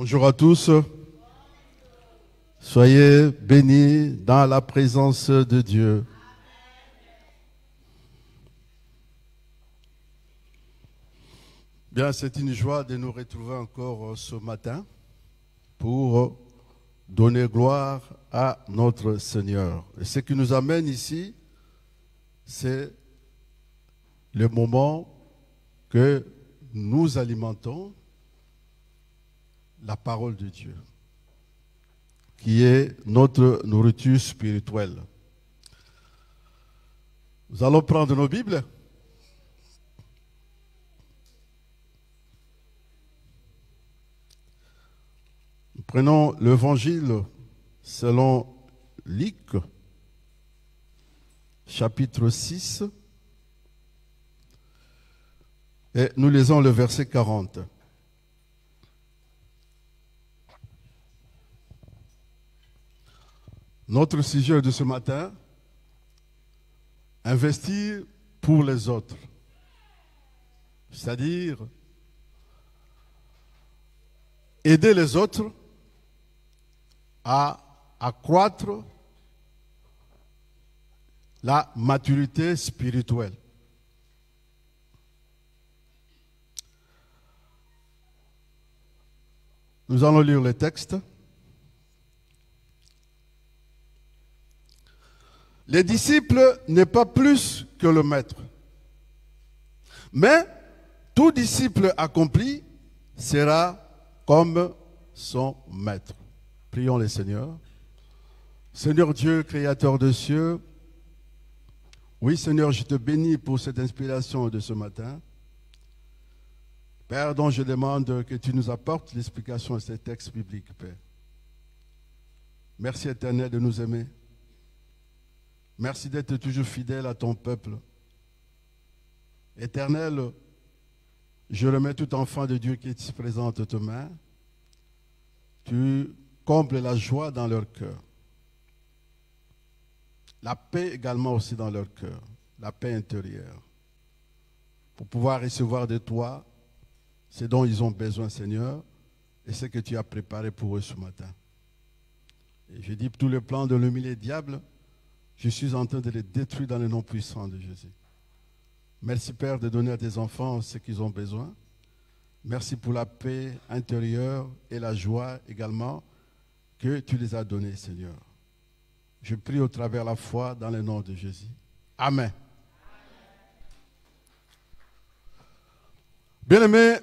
Bonjour à tous. Soyez bénis dans la présence de Dieu. Bien, c'est une joie de nous retrouver encore ce matin pour donner gloire à notre Seigneur. Et ce qui nous amène ici, c'est le moment que nous alimentons la parole de Dieu, qui est notre nourriture spirituelle. Nous allons prendre nos Bibles. Nous prenons l'Évangile selon Luc, chapitre 6, et nous lisons le verset 40. Notre sujet de ce matin, investir pour les autres, c'est-à-dire aider les autres à accroître la maturité spirituelle. Nous allons lire le texte. Les disciples n'est pas plus que le maître. Mais tout disciple accompli sera comme son maître. Prions le Seigneur. Seigneur Dieu, créateur des cieux, oui Seigneur, je te bénis pour cette inspiration de ce matin. Père, dont je demande que tu nous apportes l'explication de ces textes bibliques, Père. Merci éternel de nous aimer. Merci d'être toujours fidèle à ton peuple. Éternel, je remets tout enfant de Dieu qui est ici présent entre tes mains. Tu combles la joie dans leur cœur. La paix également aussi dans leur cœur. La paix intérieure. Pour pouvoir recevoir de toi ce dont ils ont besoin, Seigneur, et ce que tu as préparé pour eux ce matin. Et je dis tous les plans de l'humilié diable, je suis en train de les détruire dans le nom puissant de Jésus. Merci Père de donner à tes enfants ce qu'ils ont besoin. Merci pour la paix intérieure et la joie également que tu les as donnés, Seigneur. Je prie au travers la foi dans le nom de Jésus. Amen. Bien-aimés,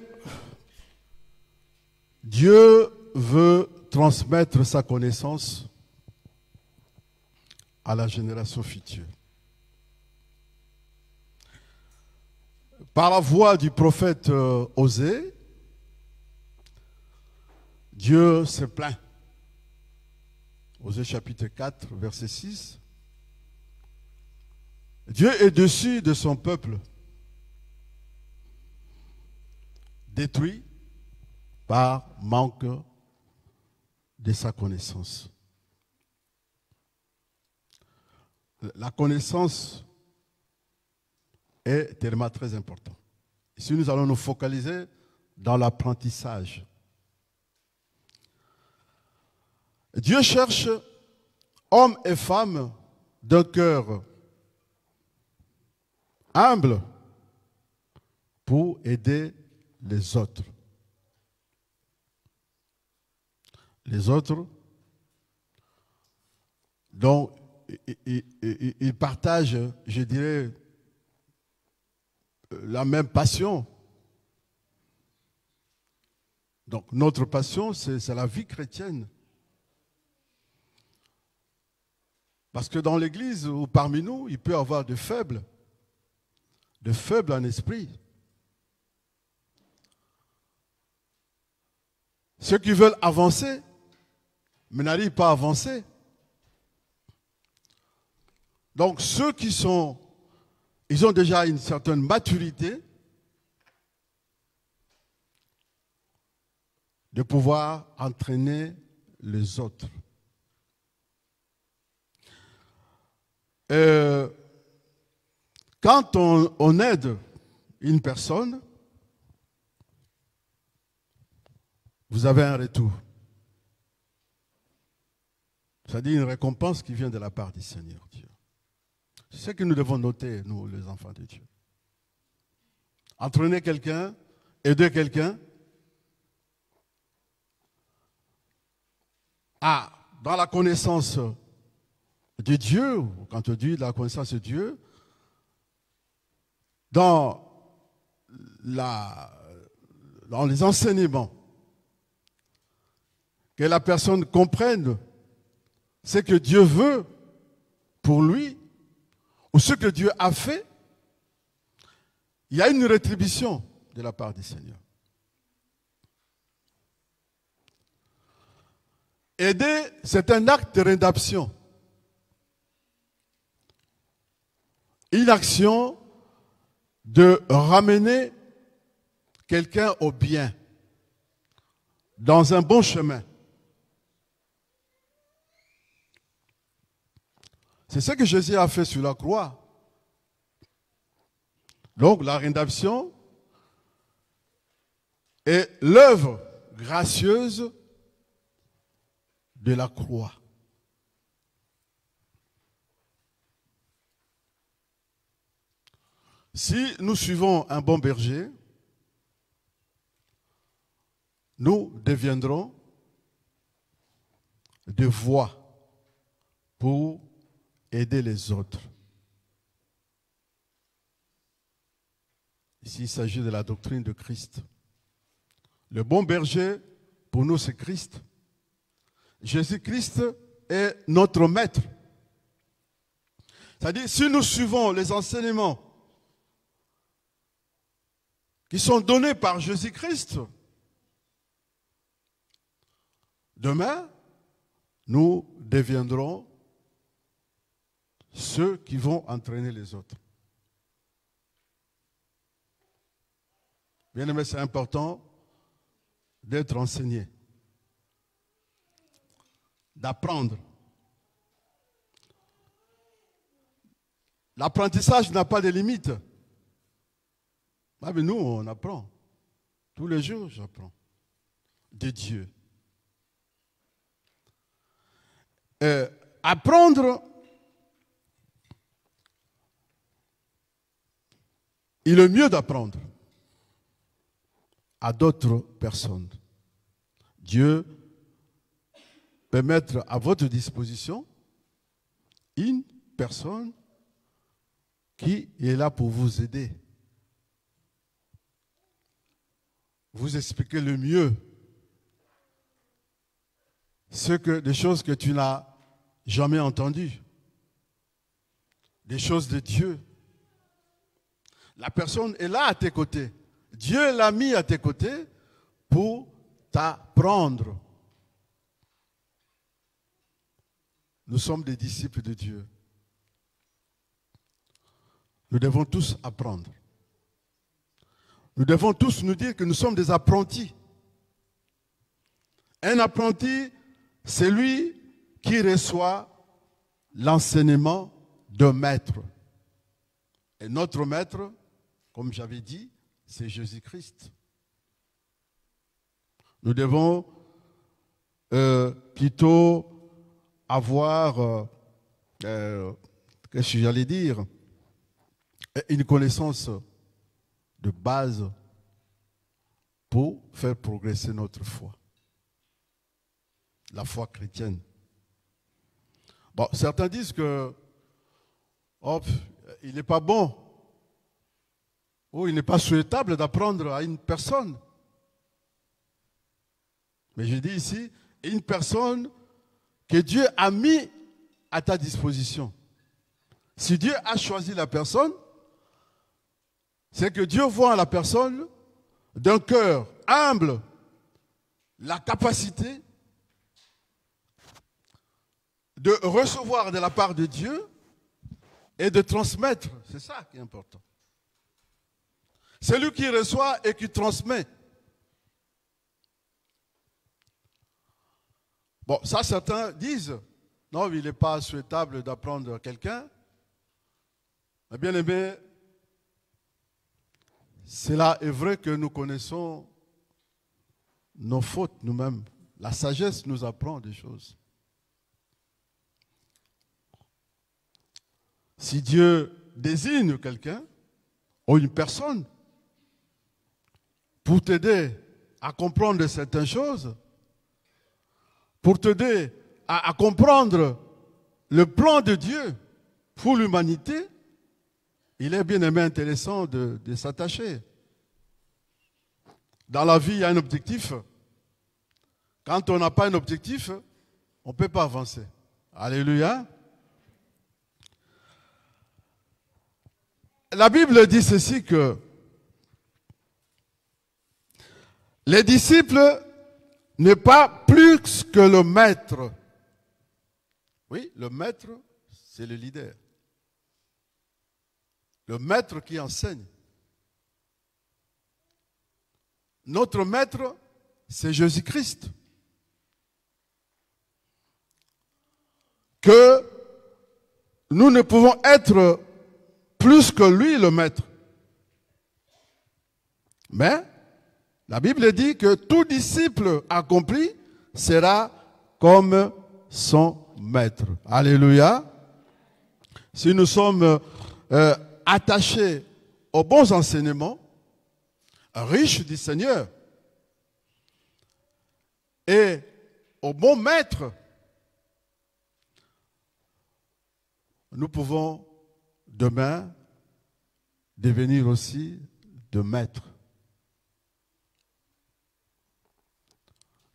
Dieu veut transmettre sa connaissance à la génération future. Par la voix du prophète Osée, Dieu se plaint. Osée chapitre 4, verset 6. Dieu est déçu de son peuple, détruit par manque de sa connaissance. La connaissance est tellement très importante. Ici, nous allons nous focaliser dans l'apprentissage. Dieu cherche hommes et femmes d'un cœur humble pour aider les autres. Les autres, dont ils partagent, je dirais, la même passion. Donc notre passion, c'est la vie chrétienne. Parce que dans l'Église ou parmi nous, il peut y avoir de faibles en esprit. Ceux qui veulent avancer, mais n'arrivent pas à avancer. Donc ceux qui ils ont déjà une certaine maturité de pouvoir entraîner les autres. Quand on aide une personne, vous avez un retour. C'est-à-dire une récompense qui vient de la part du Seigneur Dieu. C'est ce que nous devons noter, nous, les enfants de Dieu. Entraîner quelqu'un, aider quelqu'un dans la connaissance de Dieu, quand on dit la connaissance de Dieu, dans les enseignements, que la personne comprenne ce que Dieu veut pour lui, ou ce que Dieu a fait, il y a une rétribution de la part du Seigneur. Aider, c'est un acte de rédemption. Une action de ramener quelqu'un au bien, dans un bon chemin. C'est ce que Jésus a fait sur la croix. Donc la rédemption est l'œuvre gracieuse de la croix. Si nous suivons un bon berger, nous deviendrons des voies pour aider les autres. Ici, il s'agit de la doctrine de Christ. Le bon berger, pour nous, c'est Christ. Jésus-Christ est notre maître. C'est-à-dire, si nous suivons les enseignements qui sont donnés par Jésus-Christ, demain, nous deviendrons ceux qui vont entraîner les autres. Bien aimé, c'est important d'être enseigné, d'apprendre. L'apprentissage n'a pas de limite. Ah, mais nous, on apprend. Tous les jours, j'apprends de Dieu. Apprendre, il est mieux d'apprendre à d'autres personnes. Dieu peut mettre à votre disposition une personne qui est là pour vous aider. Vous expliquer le mieux des choses que tu n'as jamais entendues, des choses de Dieu. La personne est là à tes côtés. Dieu l'a mis à tes côtés pour t'apprendre. Nous sommes des disciples de Dieu. Nous devons tous apprendre. Nous devons tous nous dire que nous sommes des apprentis. Un apprenti, c'est lui qui reçoit l'enseignement d'un maître. Et notre maître, comme j'avais dit, c'est Jésus-Christ. Nous devons plutôt avoir, qu'est-ce que j'allais dire, une connaissance de base pour faire progresser notre foi. La foi chrétienne. Bon, certains disent que il n'est pas bon ou il n'est pas souhaitable d'apprendre à une personne. Mais je dis ici, une personne que Dieu a mis à ta disposition. Si Dieu a choisi la personne, c'est que Dieu voit à la personne d'un cœur humble la capacité de recevoir de la part de Dieu et de transmettre. C'est ça qui est important. C'est lui qui reçoit et qui transmet. Bon, ça certains disent, non, il n'est pas souhaitable d'apprendre à quelqu'un. Mais bien aimé, cela est vrai que nous connaissons nos fautes nous-mêmes. La sagesse nous apprend des choses. Si Dieu désigne quelqu'un ou une personne pour t'aider à comprendre certaines choses, pour t'aider à comprendre le plan de Dieu pour l'humanité, il est bien aimé intéressant de s'attacher. Dans la vie, il y a un objectif. Quand on n'a pas un objectif, on ne peut pas avancer. Alléluia. La Bible dit ceci que les disciples n'est pas plus que le maître. Oui, le maître, c'est le leader. Le maître qui enseigne. Notre maître, c'est Jésus-Christ. Que nous ne pouvons être plus que lui, le maître. Mais la Bible dit que tout disciple accompli sera comme son maître. Alléluia. Si nous sommes attachés aux bons enseignements, riches du Seigneur, et au bon maître, nous pouvons demain devenir aussi de maîtres.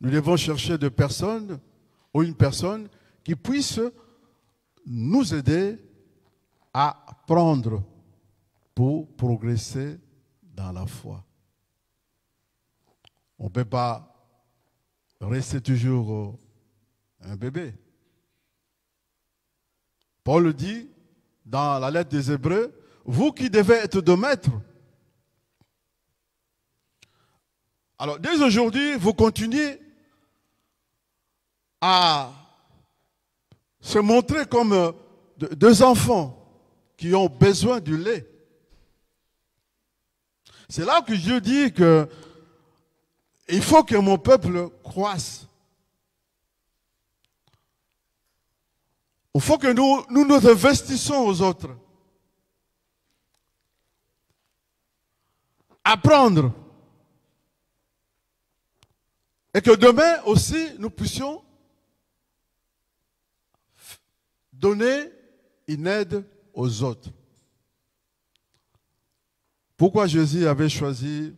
Nous devons chercher des personnes ou une personne qui puisse nous aider à apprendre pour progresser dans la foi. On ne peut pas rester toujours un bébé. Paul dit dans la lettre des Hébreux, vous qui devez être de maîtres. Alors, dès aujourd'hui, vous continuez à se montrer comme deux enfants qui ont besoin du lait. C'est là que Dieu dit que il faut que mon peuple croisse. Il faut que nous investissons aux autres. Apprendre. Et que demain aussi, nous puissions donner une aide aux autres. Pourquoi Jésus avait choisi,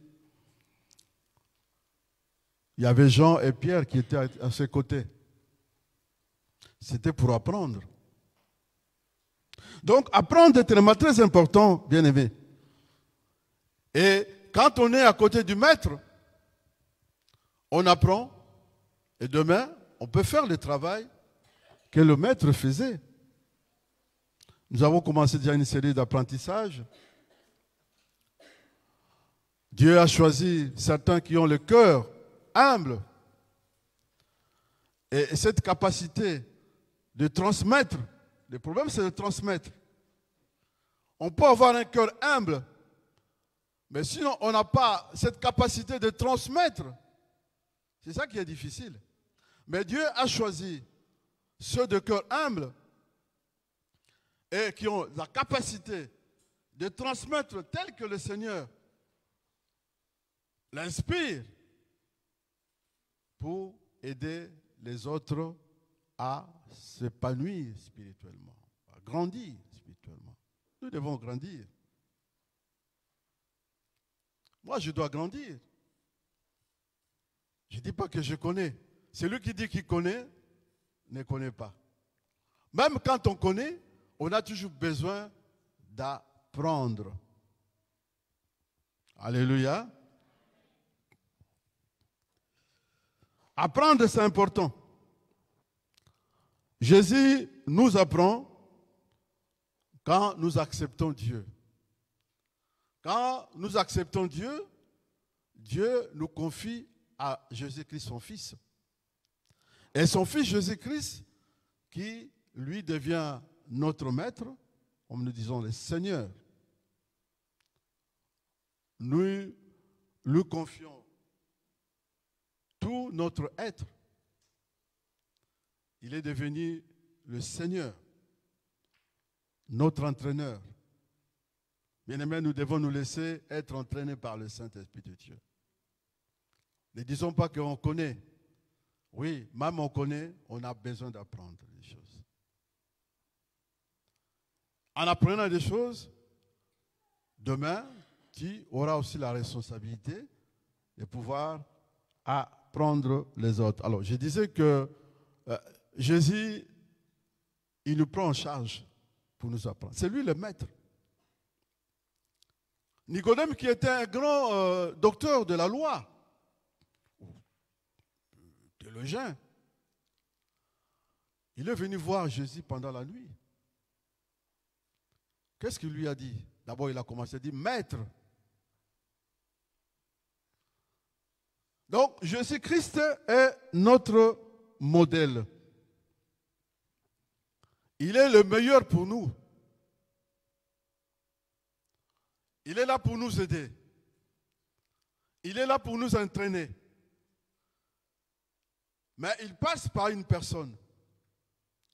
il y avait Jean et Pierre qui étaient à ses côtés. C'était pour apprendre. Donc, apprendre est vraiment très important, bien aimé. Et quand on est à côté du maître, on apprend. Et demain, on peut faire le travail que le maître faisait. Nous avons commencé déjà une série d'apprentissages. Dieu a choisi certains qui ont le cœur humble. Et cette capacité de transmettre, le problème c'est de transmettre. On peut avoir un cœur humble, mais sinon on n'a pas cette capacité de transmettre. C'est ça qui est difficile. Mais Dieu a choisi ceux de cœur humble et qui ont la capacité de transmettre tel que le Seigneur l'inspire pour aider les autres à s'épanouir spirituellement, à grandir spirituellement. Nous devons grandir. Moi, je dois grandir. Je ne dis pas que je connais. Celui qui dit qu'il connaît, ne connaît pas. Même quand on connaît, on a toujours besoin d'apprendre. Alléluia. Apprendre, c'est important. Jésus nous apprend quand nous acceptons Dieu. Quand nous acceptons Dieu, Dieu nous confie à Jésus-Christ, son Fils. Et son Fils Jésus-Christ, qui lui devient notre Maître, comme nous disons le Seigneur. Nous lui confions tout notre être. Il est devenu le Seigneur, notre entraîneur. Bien-aimés, nous devons nous laisser être entraînés par le Saint-Esprit de Dieu. Ne disons pas qu'on connaît. Oui, même on connaît, on a besoin d'apprendre des choses. En apprenant des choses, demain, tu auras aussi la responsabilité de pouvoir apprendre les autres. Alors, je disais que Jésus, il nous prend en charge pour nous apprendre. C'est lui le maître. Nicodème, qui était un grand docteur de la loi, théologien, il est venu voir Jésus pendant la nuit. Qu'est-ce qu'il lui a dit? D'abord, il a commencé à dire, Maître. Donc, Jésus-Christ est notre modèle. Il est le meilleur pour nous. Il est là pour nous aider. Il est là pour nous entraîner. Mais il passe par une personne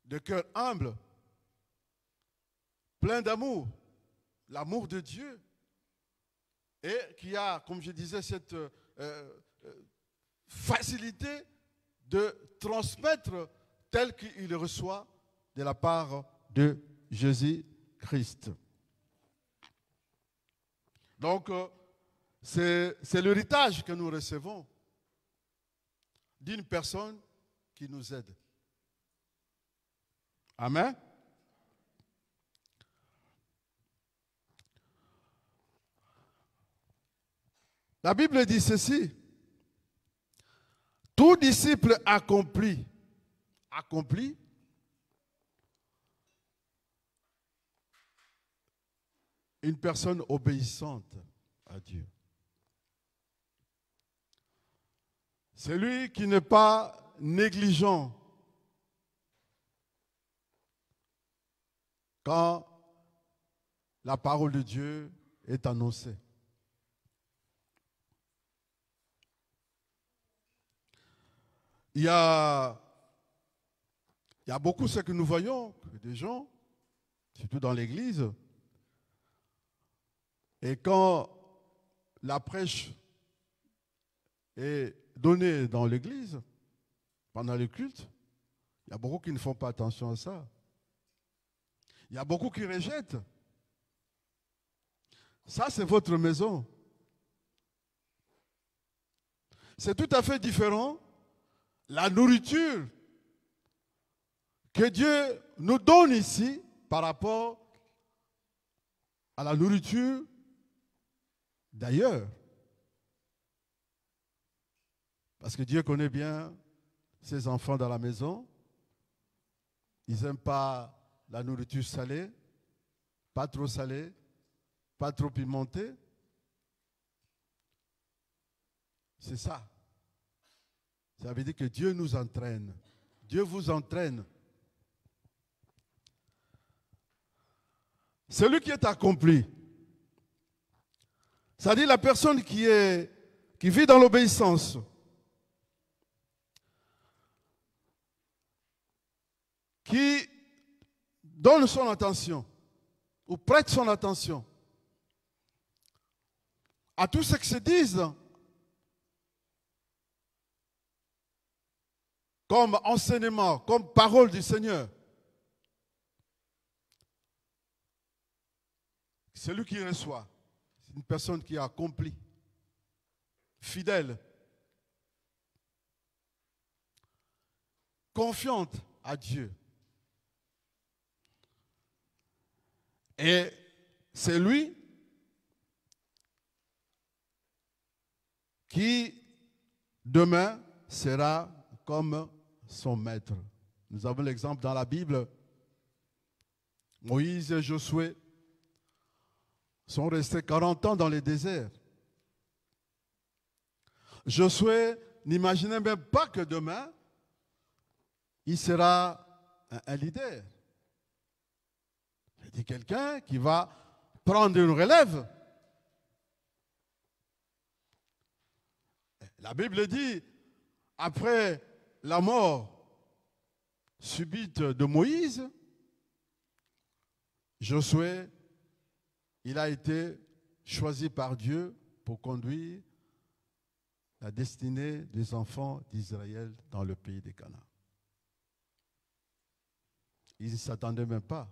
de cœur humble, plein d'amour, l'amour de Dieu, et qui a, comme je disais, cette facilité de transmettre tel qu'il reçoit de la part de Jésus-Christ. Donc, c'est l'héritage que nous recevons d'une personne qui nous aide. Amen. La Bible dit ceci. Tout disciple accompli, une personne obéissante à Dieu. Celui qui n'est pas négligent quand la parole de Dieu est annoncée. Il y a beaucoup ce que nous voyons, des gens, surtout dans l'église, et quand la prêche est donnée dans l'église, pendant le culte, il y a beaucoup qui ne font pas attention à ça. Il y a beaucoup qui rejettent. Ça, c'est votre maison. C'est tout à fait différent. La nourriture que Dieu nous donne ici par rapport à la nourriture d'ailleurs. Parce que Dieu connaît bien ses enfants dans la maison. Ils n'aiment pas la nourriture salée, pas trop salée, pas trop pimentée. C'est ça. Ça veut dire que Dieu nous entraîne. Dieu vous entraîne. Celui qui est accompli, c'est-à-dire la personne qui vit dans l'obéissance, qui donne son attention ou prête son attention à tout ce que se disent comme enseignement, comme parole du Seigneur. Celui qui reçoit, c'est une personne qui a accompli, fidèle, confiante à Dieu. Et c'est lui qui, demain, sera comme son maître. Nous avons l'exemple dans la Bible. Moïse et Josué sont restés 40 ans dans le désert. Josué n'imaginait même pas que demain, il sera un leader. C'est quelqu'un qui va prendre une relève. La Bible dit, après la mort subite de Moïse, Josué, il a été choisi par Dieu pour conduire la destinée des enfants d'Israël dans le pays des Canaan. Il ne s'attendait même pas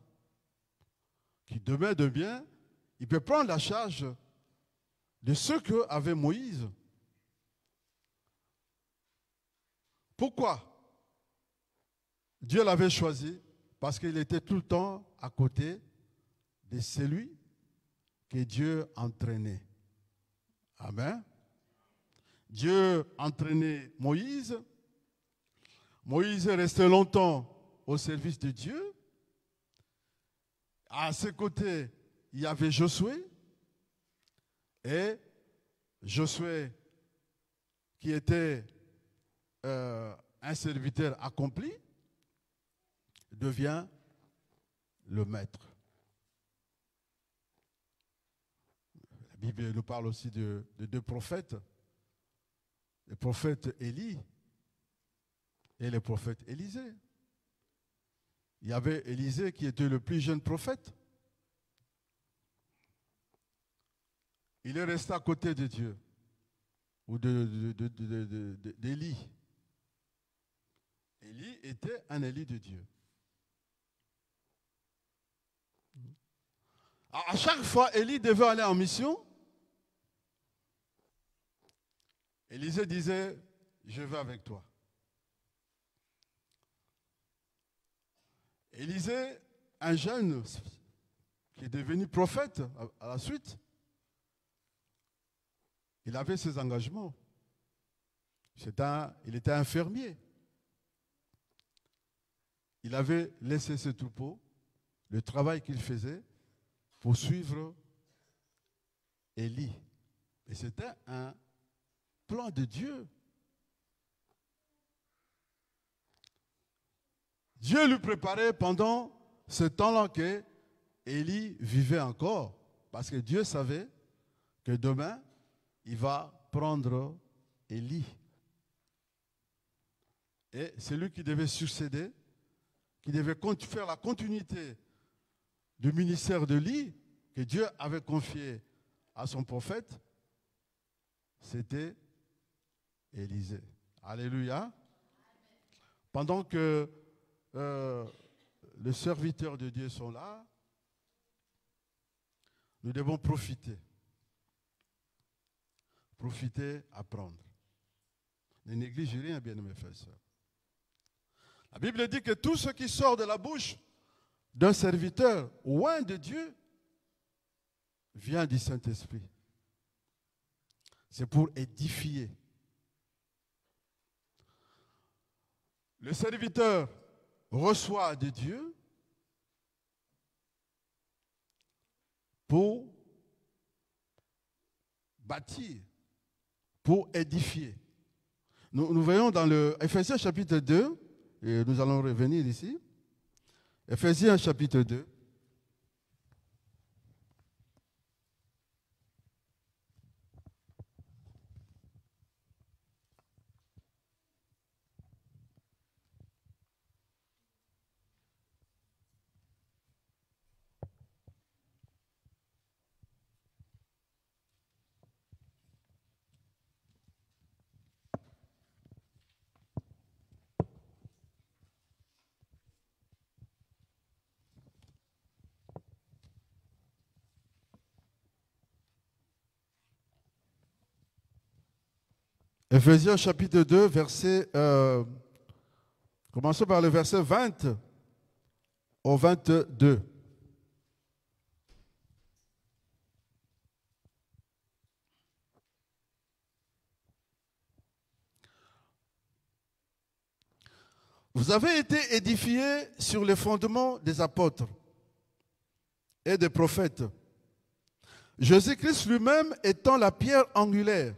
qu'il demain de bien, il peut prendre la charge de ce qu'avait Moïse. Pourquoi Dieu l'avait choisi? Parce qu'il était tout le temps à côté de celui que Dieu entraînait. Amen. Dieu entraînait Moïse. Moïse est resté longtemps au service de Dieu. À ses côtés, il y avait Josué. Et Josué, qui était un serviteur accompli, devient le maître. La Bible nous parle aussi de deux prophètes, le prophète Élie et le prophète Élisée. Il y avait Élisée qui était le plus jeune prophète. Il est resté à côté de Dieu, ou d'Élie. Élie était un Élie de Dieu. À chaque fois, Élie devait aller en mission. Élisée disait, je vais avec toi. Élisée, un jeune qui est devenu prophète à la suite, il avait ses engagements. Il était un fermier. Il avait laissé ses troupeaux, le travail qu'il faisait, pour suivre Élie. Et c'était un plan de Dieu. Dieu lui préparait pendant ce temps-là que Élie vivait encore. Parce que Dieu savait que demain, il va prendre Élie. Et c'est lui qui devait succéder, qui devait faire la continuité du ministère de Élie que Dieu avait confié à son prophète. C'était Élisée. Alléluia. Pendant que les serviteurs de Dieu sont là, nous devons profiter. Profiter, apprendre. Ne négligez rien, bien-aimés frères et sœurs. La Bible dit que tout ce qui sort de la bouche d'un serviteur loin de Dieu vient du Saint-Esprit. C'est pour édifier. Le serviteur reçoit de Dieu pour bâtir, pour édifier. Nous voyons dans le Ephésiens chapitre 2, et nous allons revenir ici. Ephésiens chapitre 2. Ephésiens chapitre 2, commençons par le verset 20 au 22. Vous avez été édifiés sur les fondements des apôtres et des prophètes. Jésus-Christ lui-même étant la pierre angulaire.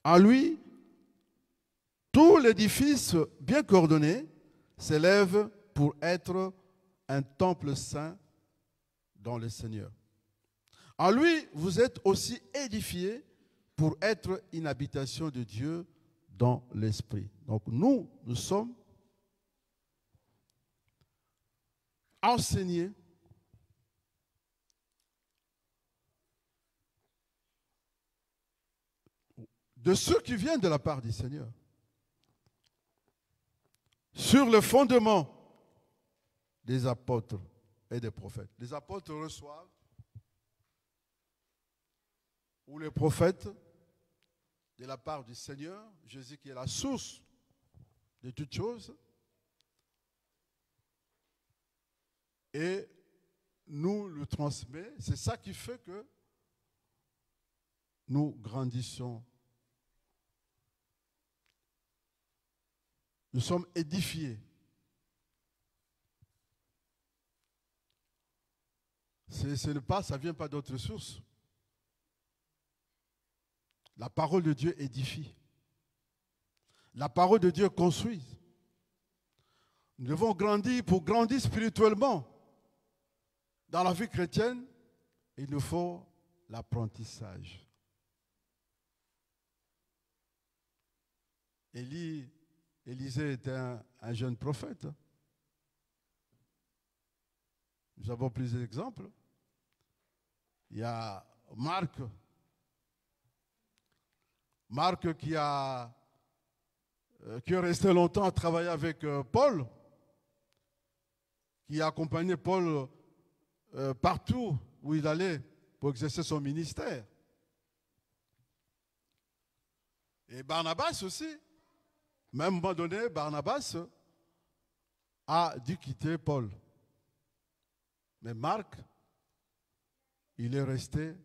En lui, tout l'édifice bien coordonné s'élève pour être un temple saint dans le Seigneur. En lui, vous êtes aussi édifiés pour être une habitation de Dieu dans l'esprit. Donc nous sommes enseignés de ceux qui viennent de la part du Seigneur, sur le fondement des apôtres et des prophètes. Les apôtres reçoivent, ou les prophètes, de la part du Seigneur, Jésus qui est la source de toutes choses, et nous le transmet. C'est ça qui fait que nous grandissons. Nous sommes édifiés. Ça ne vient pas d'autre source. La parole de Dieu édifie. La parole de Dieu construit. Nous devons grandir. Pour grandir spirituellement dans la vie chrétienne, il nous faut l'apprentissage. Élisée était un jeune prophète. Nous avons plusieurs exemples. Il y a Marc qui est resté longtemps à travailler avec Paul, qui a accompagné Paul partout où il allait pour exercer son ministère. Et Barnabas aussi. Mais à un moment donné, Barnabas a dû quitter Paul. Mais Marc, il est resté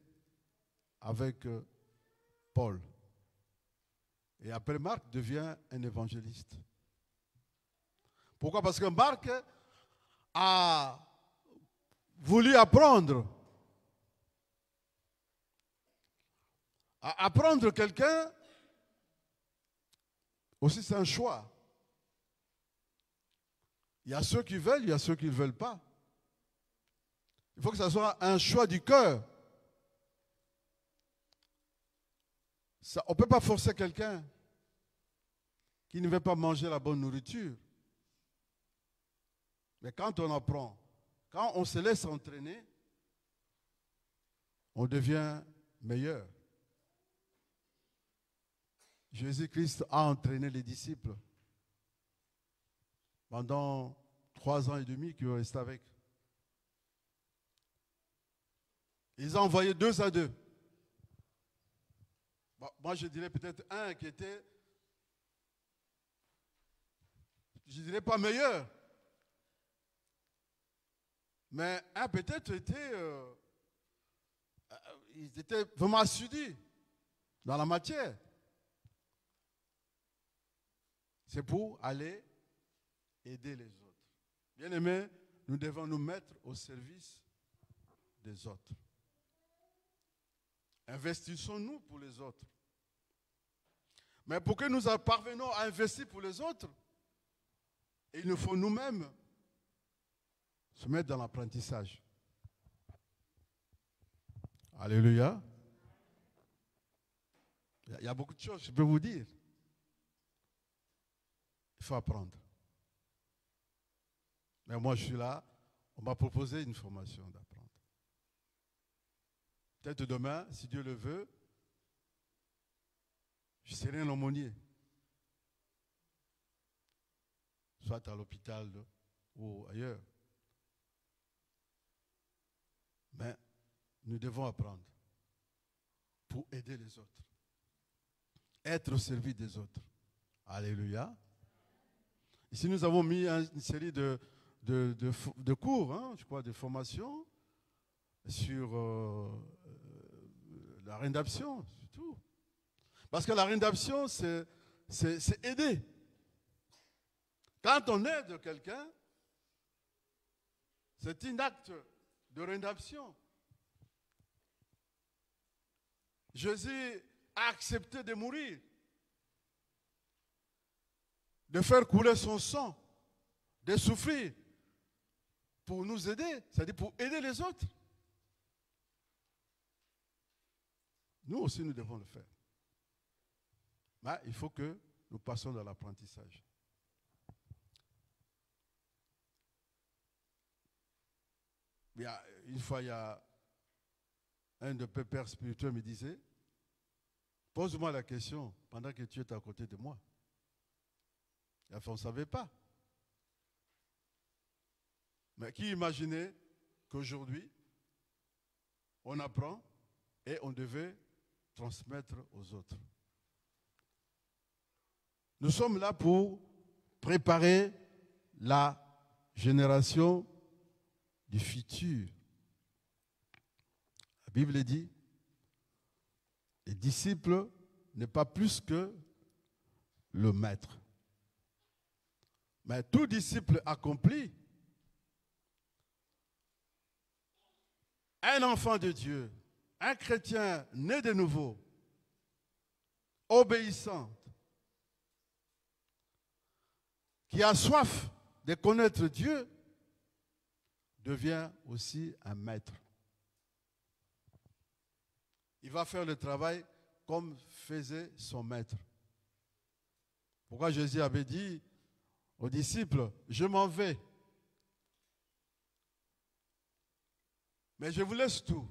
avec Paul. Et après, Marc devient un évangéliste. Pourquoi? Parce que Marc a voulu apprendre. Apprendre quelqu'un, aussi c'est un choix. Il y a ceux qui veulent, il y a ceux qui ne veulent pas. Il faut que ce soit un choix du cœur. On ne peut pas forcer quelqu'un qui ne veut pas manger la bonne nourriture. Mais quand on apprend, quand on se laisse entraîner, on devient meilleur. Jésus-Christ a entraîné les disciples pendant 3 ans et demi qu'ils restaient avec. Ils ont envoyé 2 à 2. Bon, moi, je dirais peut-être un qui était, je ne dirais pas meilleur, mais un peut-être ils étaient vraiment assidus dans la matière. C'est pour aller aider les autres. Bien-aimés, nous devons nous mettre au service des autres. Investissons-nous pour les autres. Mais pour que nous parvenions à investir pour les autres, il nous faut nous-mêmes se mettre dans l'apprentissage. Alléluia. Il y a beaucoup de choses, je peux vous dire. Il faut apprendre. Mais moi, je suis là, on m'a proposé une formation d'apprendre. Peut-être demain, si Dieu le veut, je serai un aumônier. Soit à l'hôpital ou ailleurs. Mais nous devons apprendre pour aider les autres. Être au service des autres. Alléluia. Ici, nous avons mis une série de cours, hein, je crois, de formation sur la rédemption, c'est tout. Parce que la rédemption, c'est aider. Quand on aide quelqu'un, c'est un acte de rédemption. Jésus a accepté de mourir, de faire couler son sang, de souffrir pour nous aider, c'est-à-dire pour aider les autres. Nous aussi, nous devons le faire. Mais il faut que nous passons dans l'apprentissage. Une fois, il y a un de mes pères spirituels me disait, pose-moi la question pendant que tu es à côté de moi. Et enfin, on ne savait pas. Mais qui imaginait qu'aujourd'hui, on apprend et on devait transmettre aux autres. Nous sommes là pour préparer la génération du futur. La Bible dit, les disciples n'est pas plus que le maître. Mais tout disciple accompli, un enfant de Dieu, un chrétien né de nouveau, obéissant, qui a soif de connaître Dieu, devient aussi un maître. Il va faire le travail comme faisait son maître. Pourquoi Jésus avait dit aux disciples, je m'en vais, mais je vous laisse tout.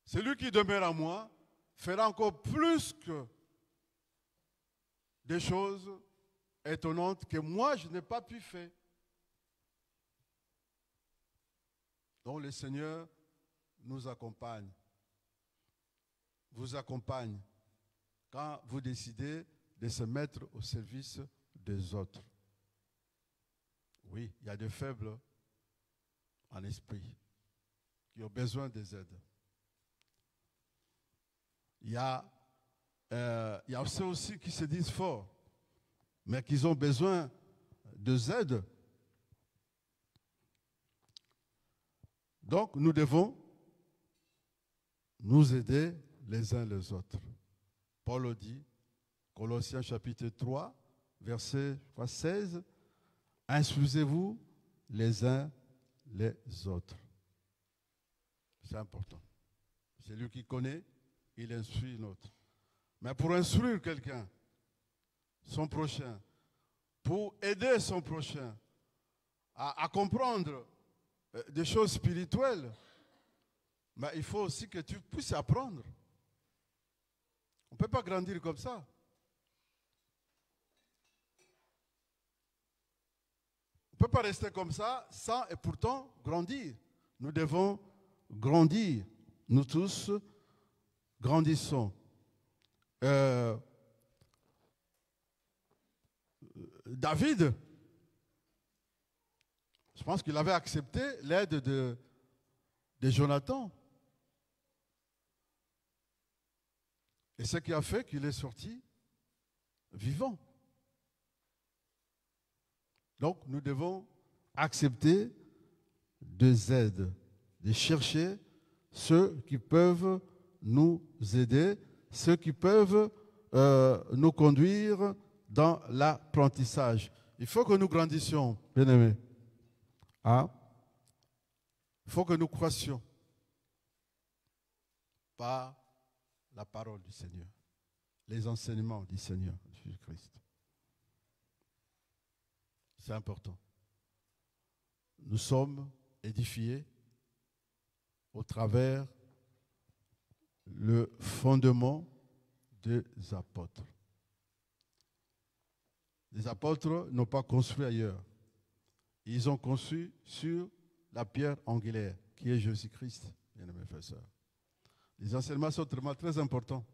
Celui qui demeure en moi fera encore plus que des choses étonnantes que moi je n'ai pas pu faire. Donc le Seigneur nous accompagne, vous accompagne quand vous décidez de se mettre au service des autres. Oui, il y a des faibles en esprit qui ont besoin des aides. Il y a ceux aussi qui se disent forts, mais qui ont besoin de aides. Donc, nous devons nous aider les uns les autres. Paul le dit, Colossiens chapitre 3, verset 16, « Instruisez-vous les uns les autres. » C'est important. C'est lui qui connaît, il instruit l'autre. Mais pour instruire quelqu'un, son prochain, pour aider son prochain à comprendre des choses spirituelles, mais il faut aussi que tu puisses apprendre. On ne peut pas grandir comme ça. On ne peut pas rester comme ça sans et pourtant grandir. Nous devons grandir. Nous tous grandissons. David, je pense qu'il avait accepté l'aide de Jonathan. Et ce qui a fait qu'il est sorti vivant. Donc nous devons accepter des aides, de chercher ceux qui peuvent nous aider, ceux qui peuvent nous conduire dans l'apprentissage. Il faut que nous grandissions, bien-aimés. Hein? Il faut que nous croissions par la parole du Seigneur, les enseignements du Seigneur Jésus-Christ. C'est important. Nous sommes édifiés au travers le fondement des apôtres. Les apôtres n'ont pas construit ailleurs. Ils ont construit sur la pierre angulaire, qui est Jésus-Christ, bien-aimés frères et sœurs. Les enseignements sont très importants.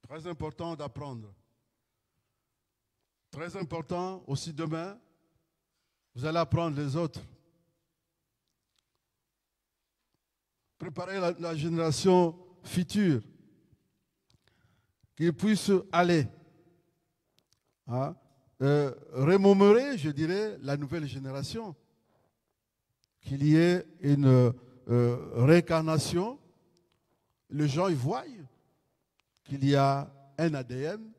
Très important d'apprendre. Très important aussi demain, vous allez apprendre les autres. Préparer la génération future, qu'ils puissent aller. Hein? Remémorer, je dirais, la nouvelle génération. Qu'il y ait une réincarnation. Les gens y voient qu'il y a un ADN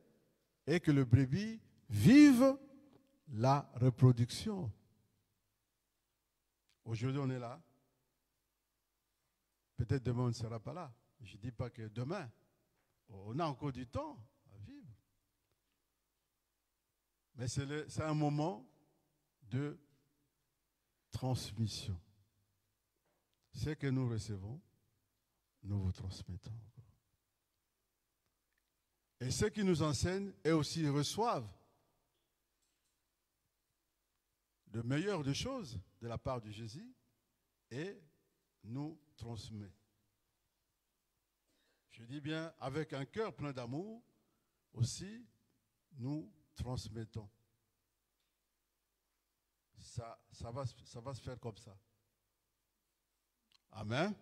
et que le brebis vive la reproduction. Aujourd'hui, on est là. Peut-être demain, on ne sera pas là. Je ne dis pas que demain, On a encore du temps à vivre. Mais c'est un moment de transmission. Ce que nous recevons, nous vous transmettons encore. Et ceux qui nous enseignent, eux aussi reçoivent le meilleur des choses de la part de Jésus et nous transmet. Je dis bien, avec un cœur plein d'amour, aussi, nous transmettons. Ça va se faire comme ça. Amen.